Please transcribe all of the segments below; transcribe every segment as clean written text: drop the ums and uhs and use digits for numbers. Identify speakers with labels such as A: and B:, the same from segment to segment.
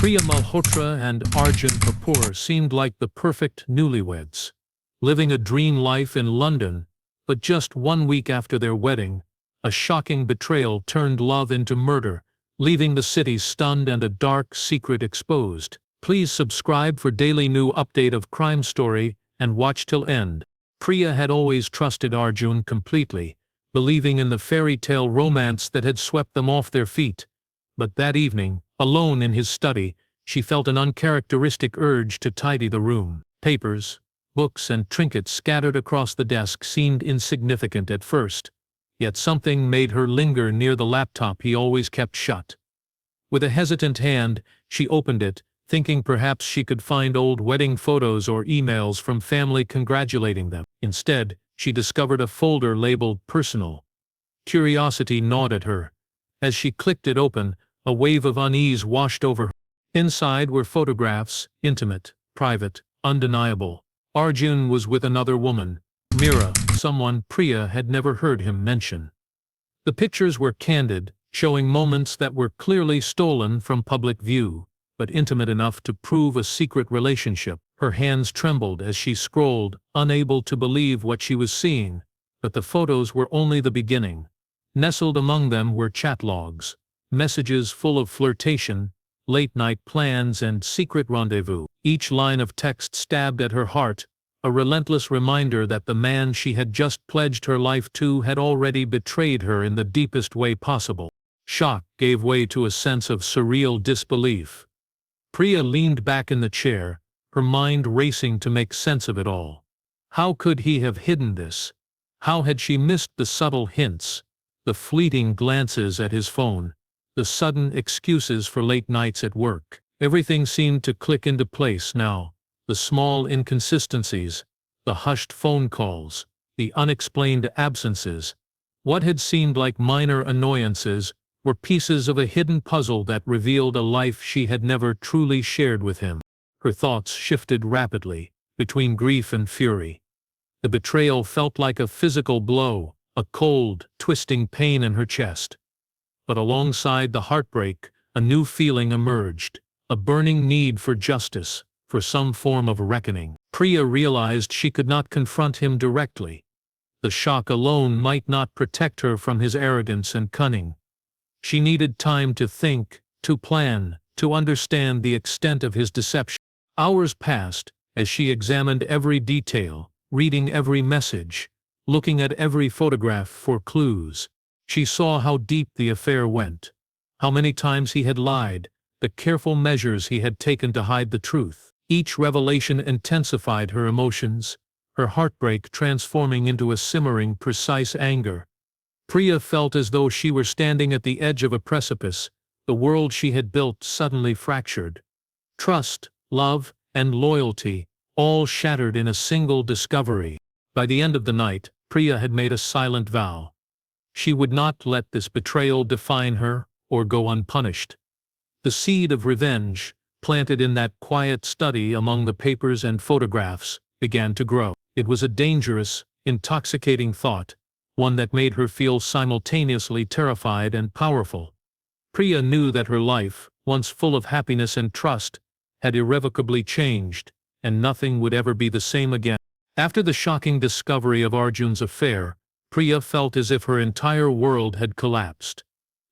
A: Priya Malhotra and Arjun Kapoor seemed like the perfect newlyweds, living a dream life in London, but just 1 week after their wedding, a shocking betrayal turned love into murder, leaving the city stunned and a dark secret exposed. Please subscribe for daily new update of crime story and watch till end. Priya had always trusted Arjun completely, believing in the fairy tale romance that had swept them off their feet. But that evening, alone in his study, she felt an uncharacteristic urge to tidy the room. Papers, books and trinkets scattered across the desk seemed insignificant at first, yet something made her linger near the laptop he always kept shut. With a hesitant hand, she opened it, thinking perhaps she could find old wedding photos or emails from family congratulating them. Instead, she discovered a folder labeled Personal. Curiosity gnawed at her. As she clicked it open, a wave of unease washed over her. Inside were photographs, intimate, private, undeniable. Arjun was with another woman, Meera, someone Priya had never heard him mention. The pictures were candid, showing moments that were clearly stolen from public view, but intimate enough to prove a secret relationship. Her hands trembled as she scrolled, unable to believe what she was seeing, but the photos were only the beginning. Nestled among them were chat logs, messages full of flirtation, late-night plans and secret rendezvous. Each line of text stabbed at her heart, a relentless reminder that the man she had just pledged her life to had already betrayed her in the deepest way possible. Shock gave way to a sense of surreal disbelief. Priya leaned back in the chair, her mind racing to make sense of it all. How could he have hidden this? How had she missed the subtle hints, the fleeting glances at his phone, the sudden excuses for late nights at work? Everything seemed to click into place now, the small inconsistencies, the hushed phone calls, the unexplained absences. What had seemed like minor annoyances were pieces of a hidden puzzle that revealed a life she had never truly shared with him. Her thoughts shifted rapidly, between grief and fury. The betrayal felt like a physical blow, a cold, twisting pain in her chest. But alongside the heartbreak, a new feeling emerged, a burning need for justice, for some form of reckoning. Priya realized she could not confront him directly. The shock alone might not protect her from his arrogance and cunning. She needed time to think, to plan, to understand the extent of his deception. Hours passed, as she examined every detail, reading every message, looking at every photograph for clues. She saw how deep the affair went, how many times he had lied, the careful measures he had taken to hide the truth. Each revelation intensified her emotions, her heartbreak transforming into a simmering, precise anger. Priya felt as though she were standing at the edge of a precipice, the world she had built suddenly fractured. Trust, love, and loyalty, all shattered in a single discovery. By the end of the night, Priya had made a silent vow. She would not let this betrayal define her or go unpunished. The seed of revenge, planted in that quiet study among the papers and photographs, began to grow. It was a dangerous, intoxicating thought, one that made her feel simultaneously terrified and powerful. Priya knew that her life, once full of happiness and trust, had irrevocably changed, and nothing would ever be the same again. After the shocking discovery of Arjun's affair, Priya felt as if her entire world had collapsed.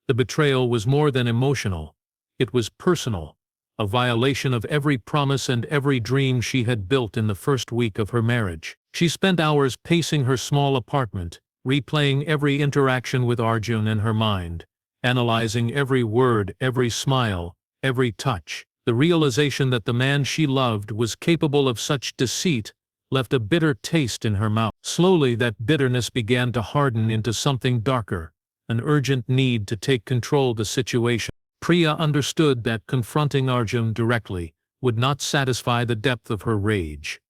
A: The betrayal was more than emotional. It was personal, a violation of every promise and every dream she had built in the first week of her marriage. She spent hours pacing her small apartment, replaying every interaction with Arjun in her mind, analyzing every word, every smile, every touch. The realization that the man she loved was capable of such deceit left a bitter taste in her mouth. Slowly that bitterness began to harden into something darker, an urgent need to take control of the situation. Priya understood that confronting Arjun directly would not satisfy the depth of her rage.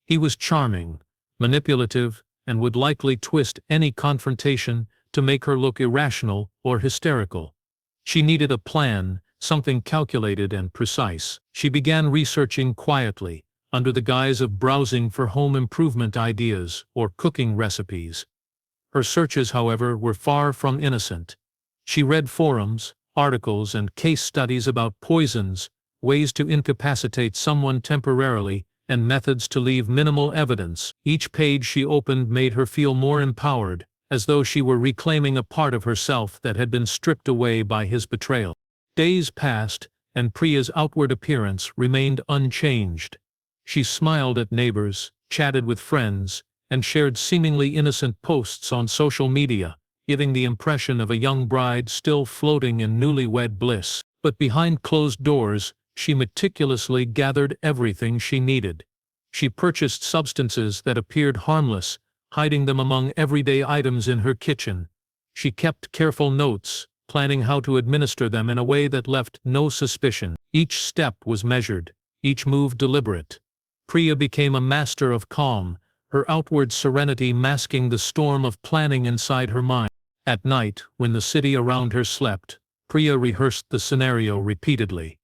A: He was charming, manipulative, and would likely twist any confrontation to make her look irrational or hysterical. She needed a plan, something calculated and precise. She began researching quietly, under the guise of browsing for home improvement ideas or cooking recipes. Her searches, however, were far from innocent. She read forums, articles, and case studies about poisons, ways to incapacitate someone temporarily, and methods to leave minimal evidence. Each page she opened made her feel more empowered, as though she were reclaiming a part of herself that had been stripped away by his betrayal. Days passed, and Priya's outward appearance remained unchanged. She smiled at neighbors, chatted with friends, and shared seemingly innocent posts on social media, giving the impression of a young bride still floating in newlywed bliss. But behind closed doors, she meticulously gathered everything she needed. She purchased substances that appeared harmless, hiding them among everyday items in her kitchen. She kept careful notes, planning how to administer them in a way that left no suspicion. Each step was measured, each move deliberate. Priya became a master of calm, her outward serenity masking the storm of planning inside her mind. At night, when the city around her slept, Priya rehearsed the scenario repeatedly.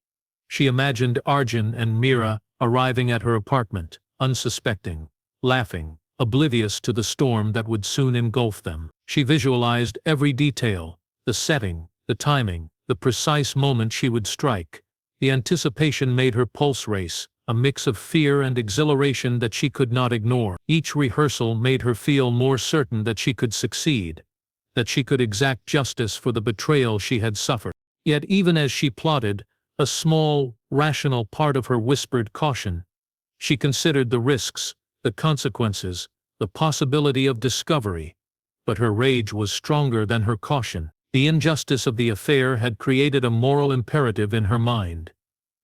A: She imagined Arjun and Meera arriving at her apartment, unsuspecting, laughing, oblivious to the storm that would soon engulf them. She visualized every detail, the setting, the timing, the precise moment she would strike. The anticipation made her pulse race, a mix of fear and exhilaration that she could not ignore. Each rehearsal made her feel more certain that she could succeed, that she could exact justice for the betrayal she had suffered. Yet even as she plotted, a small, rational part of her whispered caution. She considered the risks, the consequences, the possibility of discovery. But her rage was stronger than her caution. The injustice of the affair had created a moral imperative in her mind,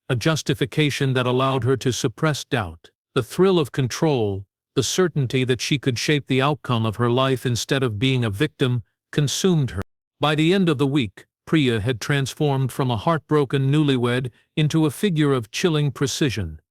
A: a justification that allowed her to suppress doubt. The thrill of control, the certainty that she could shape the outcome of her life instead of being a victim, consumed her. By the end of the week, Priya had transformed from a heartbroken newlywed into a figure of chilling precision.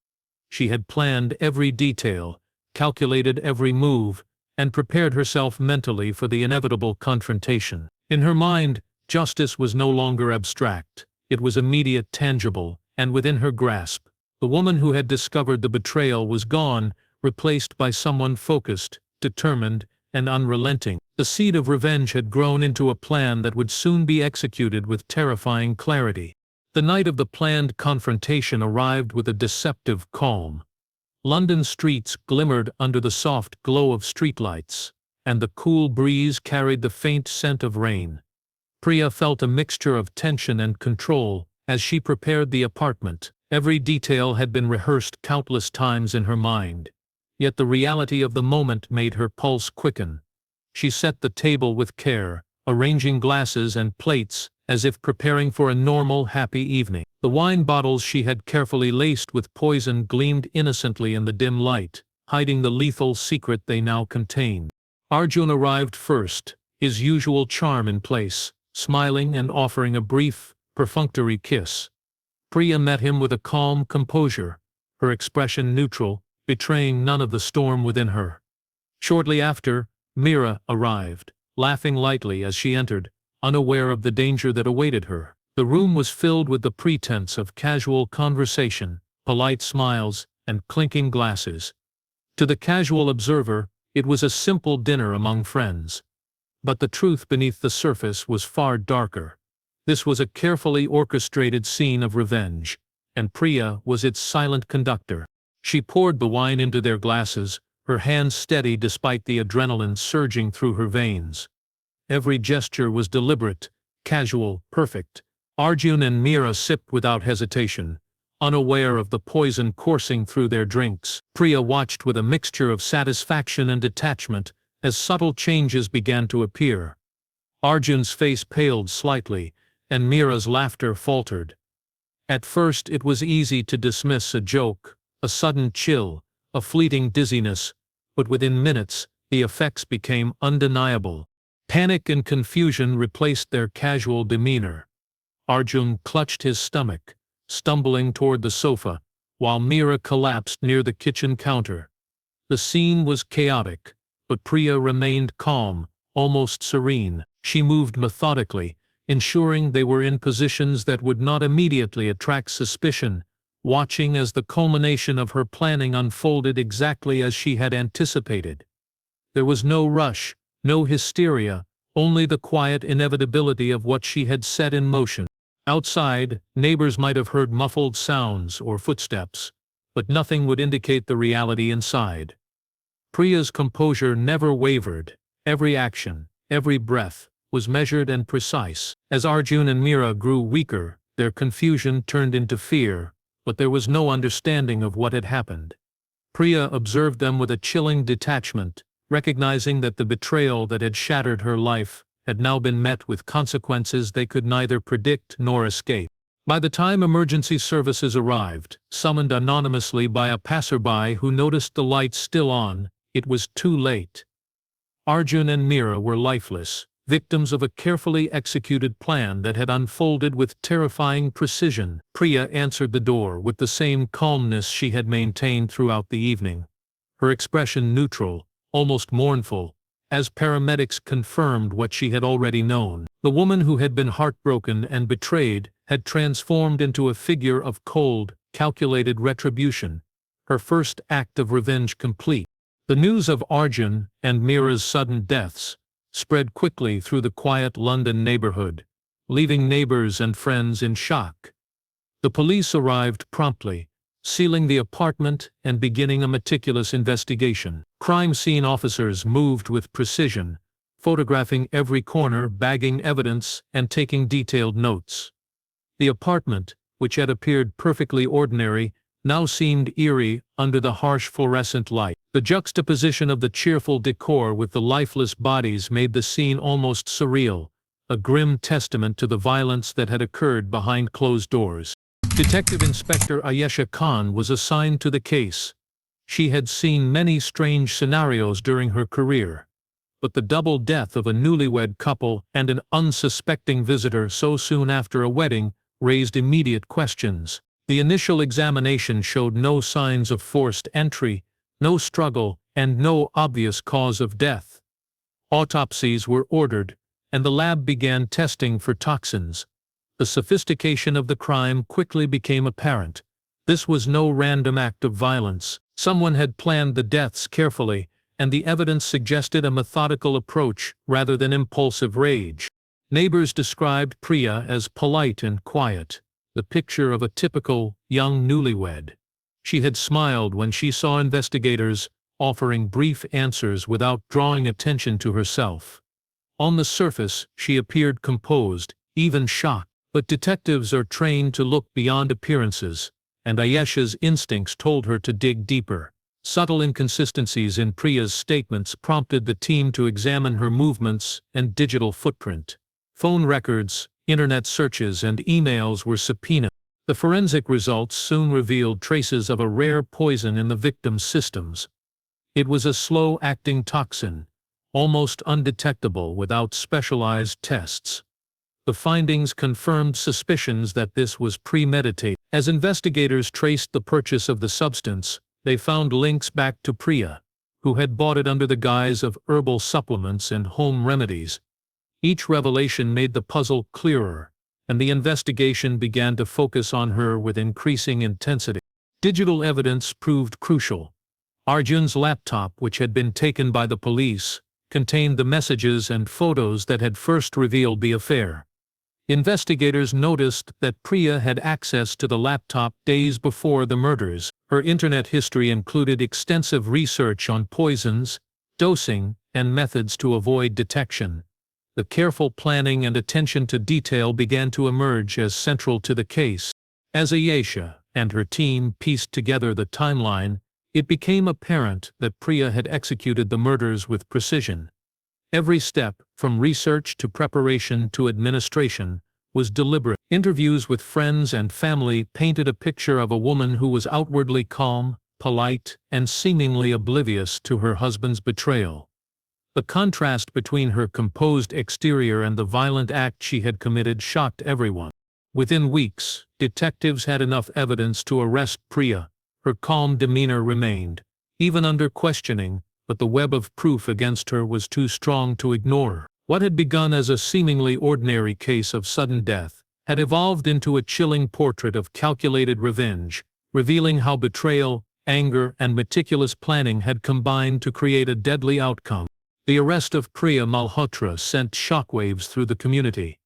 A: She had planned every detail, calculated every move, and prepared herself mentally for the inevitable confrontation. In her mind, justice was no longer abstract. It was immediate, tangible, and within her grasp. The woman who had discovered the betrayal was gone, replaced by someone focused, determined, and unrelenting. The seed of revenge had grown into a plan that would soon be executed with terrifying clarity. The night of the planned confrontation arrived with a deceptive calm. London streets glimmered under the soft glow of streetlights, and the cool breeze carried the faint scent of rain. Priya felt a mixture of tension and control as she prepared the apartment. Every detail had been rehearsed countless times in her mind, yet the reality of the moment made her pulse quicken. She set the table with care, arranging glasses and plates as if preparing for a normal, happy evening. The wine bottles she had carefully laced with poison gleamed innocently in the dim light, hiding the lethal secret they now contained. Arjun arrived first, his usual charm in place, smiling and offering a brief, perfunctory kiss. Priya met him with a calm composure, her expression neutral, betraying none of the storm within her. Shortly after, Meera arrived, laughing lightly as she entered, unaware of the danger that awaited her. The room was filled with the pretense of casual conversation, polite smiles, and clinking glasses. To the casual observer, it was a simple dinner among friends. But the truth beneath the surface was far darker. This was a carefully orchestrated scene of revenge, and Priya was its silent conductor. She poured the wine into their glasses, her hands steady despite the adrenaline surging through her veins. Every gesture was deliberate, casual, perfect. Arjun and Meera sipped without hesitation, unaware of the poison coursing through their drinks. Priya watched with a mixture of satisfaction and detachment as subtle changes began to appear. Arjun's face paled slightly, and Meera's laughter faltered. At first it was easy to dismiss a joke, a sudden chill, a fleeting dizziness, but within minutes, the effects became undeniable. Panic and confusion replaced their casual demeanor. Arjun clutched his stomach, stumbling toward the sofa, while Meera collapsed near the kitchen counter. The scene was chaotic, but Priya remained calm, almost serene. She moved methodically, ensuring they were in positions that would not immediately attract suspicion, watching as the culmination of her planning unfolded exactly as she had anticipated. There was no rush, no hysteria, only the quiet inevitability of what she had set in motion. Outside, neighbors might have heard muffled sounds or footsteps, but nothing would indicate the reality inside. Priya's composure never wavered. Every action, every breath, was measured and precise. As Arjun and Meera grew weaker, their confusion turned into fear, but there was no understanding of what had happened. Priya observed them with a chilling detachment, recognizing that the betrayal that had shattered her life had now been met with consequences they could neither predict nor escape. By the time emergency services arrived, summoned anonymously by a passerby who noticed the lights still on, it was too late. Arjun and Meera were lifeless, victims of a carefully executed plan that had unfolded with terrifying precision. Priya answered the door with the same calmness she had maintained throughout the evening, her expression neutral, almost mournful, as paramedics confirmed what she had already known. The woman who had been heartbroken and betrayed had transformed into a figure of cold, calculated retribution, her first act of revenge complete. The news of Arjun and Meera's sudden deaths spread quickly through the quiet London neighborhood, leaving neighbors and friends in shock. The police arrived promptly, sealing the apartment and beginning a meticulous investigation. Crime scene officers moved with precision, photographing every corner, bagging evidence, and taking detailed notes. The apartment, which had appeared perfectly ordinary, now seemed eerie under the harsh fluorescent light. The juxtaposition of the cheerful decor with the lifeless bodies made the scene almost surreal, a grim testament to the violence that had occurred behind closed doors. Detective Inspector Ayesha Khan was assigned to the case. She had seen many strange scenarios during her career, but the double death of a newlywed couple and an unsuspecting visitor so soon after a wedding raised immediate questions. The initial examination showed no signs of forced entry, no struggle, and no obvious cause of death. Autopsies were ordered, and the lab began testing for toxins. The sophistication of the crime quickly became apparent. This was no random act of violence. Someone had planned the deaths carefully, and the evidence suggested a methodical approach rather than impulsive rage. Neighbors described Priya as polite and quiet, the picture of a typical young newlywed. She had smiled when she saw investigators, offering brief answers without drawing attention to herself. On the surface, she appeared composed, even shocked. But detectives are trained to look beyond appearances, and Ayesha's instincts told her to dig deeper. Subtle inconsistencies in Priya's statements prompted the team to examine her movements and digital footprint. Phone records, internet searches, and emails were subpoenaed. The forensic results soon revealed traces of a rare poison in the victim's systems. It was a slow-acting toxin, almost undetectable without specialized tests. The findings confirmed suspicions that this was premeditated. As investigators traced the purchase of the substance, they found links back to Priya, who had bought it under the guise of herbal supplements and home remedies. Each revelation made the puzzle clearer, and the investigation began to focus on her with increasing intensity. Digital evidence proved crucial. Arjun's laptop, which had been taken by the police, contained the messages and photos that had first revealed the affair. Investigators noticed that Priya had access to the laptop days before the murders. Her internet history included extensive research on poisons, dosing, and methods to avoid detection. The careful planning and attention to detail began to emerge as central to the case. As Ayesha and her team pieced together the timeline, it became apparent that Priya had executed the murders with precision. Every step, from research to preparation to administration, was deliberate. Interviews with friends and family painted a picture of a woman who was outwardly calm, polite, and seemingly oblivious to her husband's betrayal. The contrast between her composed exterior and the violent act she had committed shocked everyone. Within weeks, detectives had enough evidence to arrest Priya. Her calm demeanor remained, even under questioning, but the web of proof against her was too strong to ignore. What had begun as a seemingly ordinary case of sudden death had evolved into a chilling portrait of calculated revenge, revealing how betrayal, anger, and meticulous planning had combined to create a deadly outcome. The arrest of Priya Malhotra sent shockwaves through the community.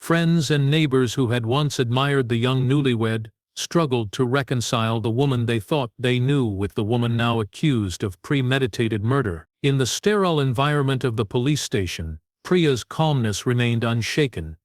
A: Friends and neighbors who had once admired the young newlywed struggled to reconcile the woman they thought they knew with the woman now accused of premeditated murder. In the sterile environment of the police station, Priya's calmness remained unshaken.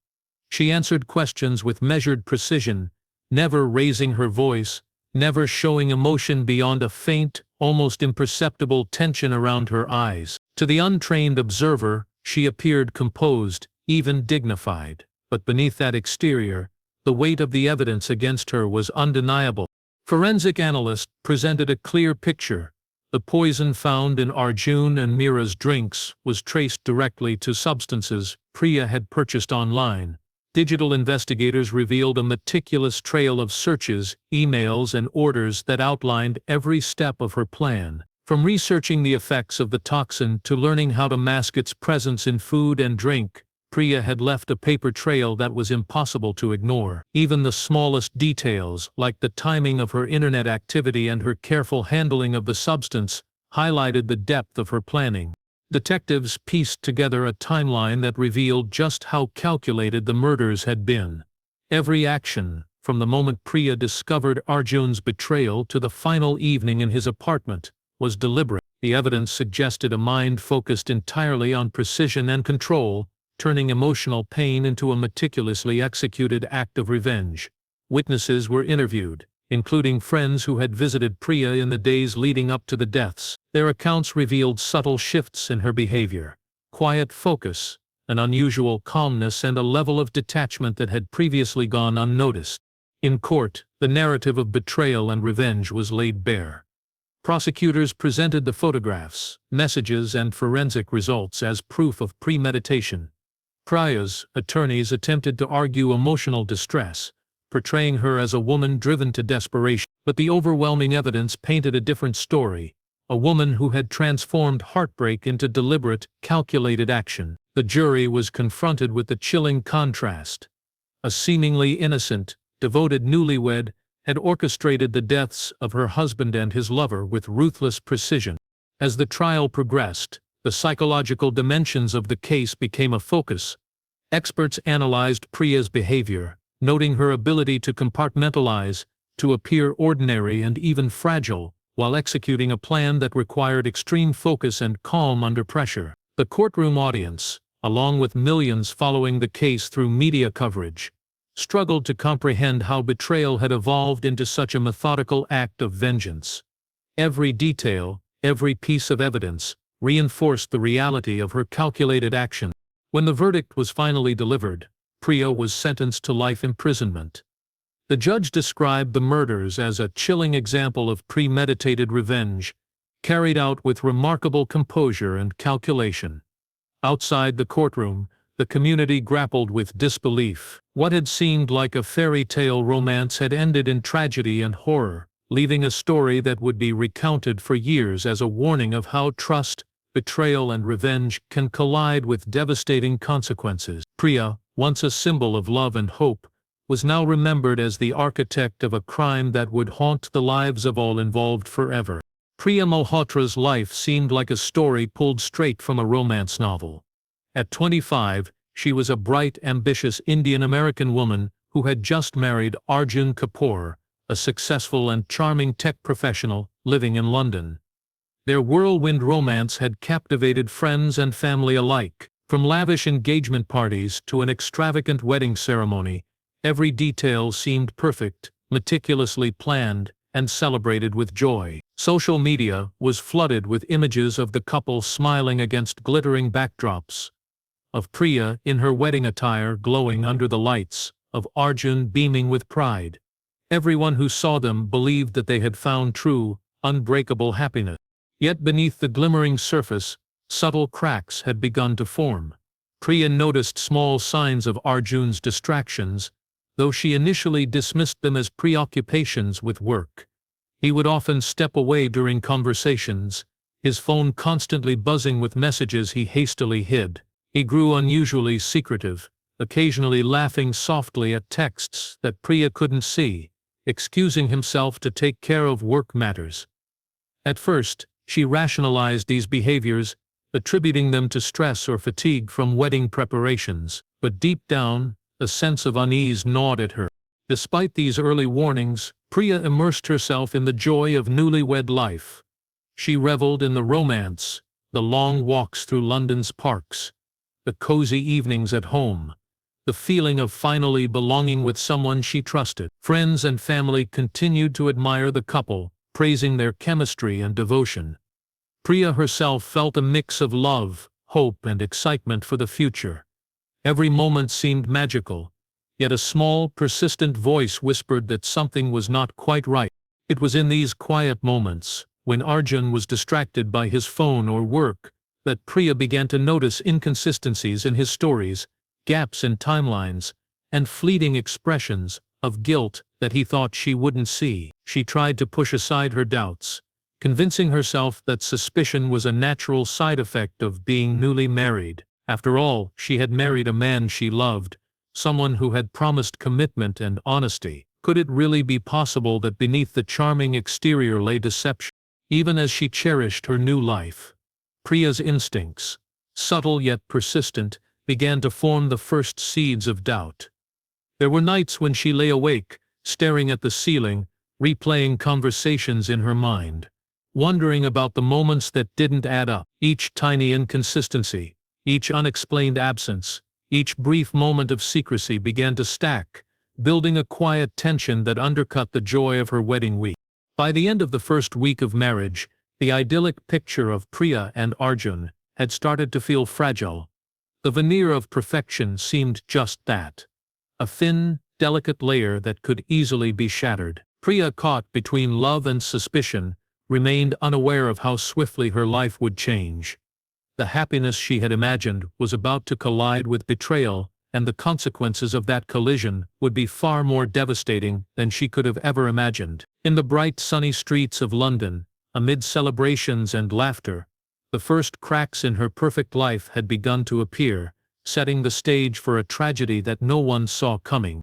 A: She answered questions with measured precision, never raising her voice, never showing emotion beyond a faint, almost imperceptible tension around her eyes. To the untrained observer, she appeared composed, even dignified. But beneath that exterior, the weight of the evidence against her was undeniable. Forensic analysts presented a clear picture. The poison found in Arjun and Meera's drinks was traced directly to substances Priya had purchased online. Digital investigators revealed a meticulous trail of searches, emails, and orders that outlined every step of her plan. From researching the effects of the toxin to learning how to mask its presence in food and drink, Priya had left a paper trail that was impossible to ignore. Even the smallest details, like the timing of her internet activity and her careful handling of the substance, highlighted the depth of her planning. Detectives pieced together a timeline that revealed just how calculated the murders had been. Every action, from the moment Priya discovered Arjun's betrayal to the final evening in his apartment, was deliberate. The evidence suggested a mind focused entirely on precision and control, turning emotional pain into a meticulously executed act of revenge. Witnesses were interviewed, including friends who had visited Priya in the days leading up to the deaths. Their accounts revealed subtle shifts in her behavior, quiet focus, an unusual calmness, and a level of detachment that had previously gone unnoticed. In court, the narrative of betrayal and revenge was laid bare. Prosecutors presented the photographs, messages, and forensic results as proof of premeditation. Priya's attorneys attempted to argue emotional distress, portraying her as a woman driven to desperation. But the overwhelming evidence painted a different story, a woman who had transformed heartbreak into deliberate, calculated action. The jury was confronted with the chilling contrast. A seemingly innocent, devoted newlywed had orchestrated the deaths of her husband and his lover with ruthless precision. As the trial progressed, the psychological dimensions of the case became a focus. Experts analyzed Priya's behavior, noting her ability to compartmentalize, to appear ordinary and even fragile, while executing a plan that required extreme focus and calm under pressure. The courtroom audience, along with millions following the case through media coverage, struggled to comprehend how betrayal had evolved into such a methodical act of vengeance. Every detail, every piece of evidence, reinforced the reality of her calculated action. When the verdict was finally delivered, Priya was sentenced to life imprisonment. The judge described the murders as a chilling example of premeditated revenge, carried out with remarkable composure and calculation. Outside the courtroom, the community grappled with disbelief. What had seemed like a fairy tale romance had ended in tragedy and horror, leaving a story that would be recounted for years as a warning of how trust, betrayal, and revenge can collide with devastating consequences. Priya, once a symbol of love and hope, was now remembered as the architect of a crime that would haunt the lives of all involved forever. Priya Malhotra's life seemed like a story pulled straight from a romance novel. At 25, she was a bright, ambitious Indian-American woman who had just married Arjun Kapoor, a successful and charming tech professional living in London. Their whirlwind romance had captivated friends and family alike. From lavish engagement parties to an extravagant wedding ceremony, every detail seemed perfect, meticulously planned, and celebrated with joy. Social media was flooded with images of the couple smiling against glittering backdrops, of Priya in her wedding attire glowing under the lights, of Arjun beaming with pride. Everyone who saw them believed that they had found true, unbreakable happiness. Yet beneath the glimmering surface, subtle cracks had begun to form. Priya noticed small signs of Arjun's distractions, though she initially dismissed them as preoccupations with work. He would often step away during conversations, his phone constantly buzzing with messages he hastily hid. He grew unusually secretive, occasionally laughing softly at texts that Priya couldn't see, excusing himself to take care of work matters. At first, she rationalized these behaviors, attributing them to stress or fatigue from wedding preparations. But deep down, a sense of unease gnawed at her. Despite these early warnings, Priya immersed herself in the joy of newlywed life. She reveled in the romance, the long walks through London's parks, the cozy evenings at home, the feeling of finally belonging with someone she trusted. Friends and family continued to admire the couple, praising their chemistry and devotion. Priya herself felt a mix of love, hope, and excitement for the future. Every moment seemed magical, yet a small, persistent voice whispered that something was not quite right. It was in these quiet moments, when Arjun was distracted by his phone or work, that Priya began to notice inconsistencies in his stories, gaps in timelines, and fleeting expressions of guilt that he thought she wouldn't see. She tried to push aside her doubts, convincing herself that suspicion was a natural side effect of being newly married. After all, she had married a man she loved, someone who had promised commitment and honesty. Could it really be possible that beneath the charming exterior lay deception? Even as she cherished her new life, Priya's instincts, subtle yet persistent, began to form the first seeds of doubt. There were nights when she lay awake, staring at the ceiling, replaying conversations in her mind, wondering about the moments that didn't add up. Each tiny inconsistency, each unexplained absence, each brief moment of secrecy began to stack, building a quiet tension that undercut the joy of her wedding week. By the end of the first week of marriage, the idyllic picture of Priya and Arjun had started to feel fragile. The veneer of perfection seemed just that, a thin, delicate layer that could easily be shattered. Priya, caught between love and suspicion, remained unaware of how swiftly her life would change. The happiness she had imagined was about to collide with betrayal, and the consequences of that collision would be far more devastating than she could have ever imagined. In the bright sunny streets of London, amid celebrations and laughter, the first cracks in her perfect life had begun to appear, setting the stage for a tragedy that no one saw coming.